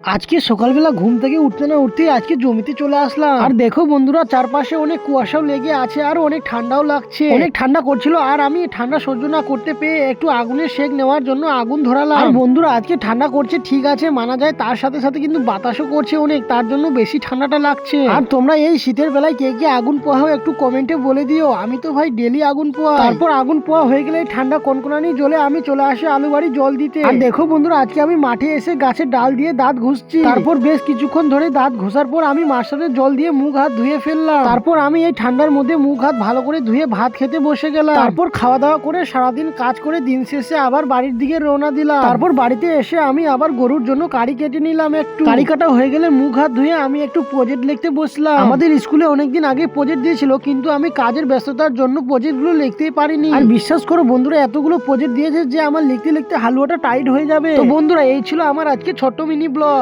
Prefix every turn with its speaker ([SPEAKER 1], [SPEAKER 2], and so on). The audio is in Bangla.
[SPEAKER 1] আজকে সকালবেলা ঘুম থেকে উঠতে না উঠতেই আজকে জমিতে চলে আসলাম। আর দেখো বন্ধুরা, চারপাশে অনেক কুয়াশাও লেগে আছে আর অনেক ঠান্ডাও লাগছে, অনেক ঠান্ডা করছিল। আর আমি ঠান্ডা সহ্য না করতে পেয়ে একটু আগুনের সেক নেওয়ার জন্য আগুন ধরালাম। আর বন্ধুরা, আজকে ঠান্ডা করছে ঠিক আছে, মানা যায়, তার সাথে সাথে কিন্তু বাতাসও করছে অনেক, তার জন্য বেশি ঠান্ডাটা লাগছে। আর তোমরা এই শীতের বেলায় কে কে আগুন পোহাও একটু কমেন্টে বলে দিও। আমি তো ভাই ডেলি আগুন পোহাই। তারপর আগুন পোহা হয়ে গেলে ঠান্ডা কনকনানি জলে আমি চলে আসি আলু বাড়ি জল দিতে। আর দেখো বন্ধুরা, আজকে আমি মাঠে এসে গাছের ডাল দিয়ে দাঁত ঘুষছি। তারপর বেশ কিছুক্ষণ ধরে দাঁত ঘষার পর আমি মাস্টারের জল দিয়ে মুখ হাত ধুয়ে ফেললাম। তারপর আমি এই ঠান্ডার মধ্যে মুখ হাত ভালো করে ধুয়ে ভাত খেতে বসে গেলাম। তারপর খাওয়া দাওয়া করে সারাদিন কাজ করে দিন শেষে আবার বাড়ির দিকে রওনা দিলাম। তারপর বাড়িতে এসে আমি আবার গরুর জন্য কাড়ি কেটে নিলাম। একটু কাড়ি কাটা হয়ে গেলে মুখ হাত ধুয়ে আমি একটু প্রজেক্ট লিখতে বসলাম। আমাদের স্কুলে অনেকদিন আগে প্রজেক্ট দিয়েছিল, কিন্তু আমি কাজের ব্যস্ততার জন্য প্রজেক্ট গুলো লিখতেই পারিনি। আর বিশ্বাস করো বন্ধুরা, এতগুলো প্রজেক্ট দিয়েছে যে আমার লিখতে লিখতে হালুয়াটা টাইট হয়ে যাবে। তো বন্ধুরা, এই ছিল আমার আজকে ছোট্ট মিনি ব্লগ।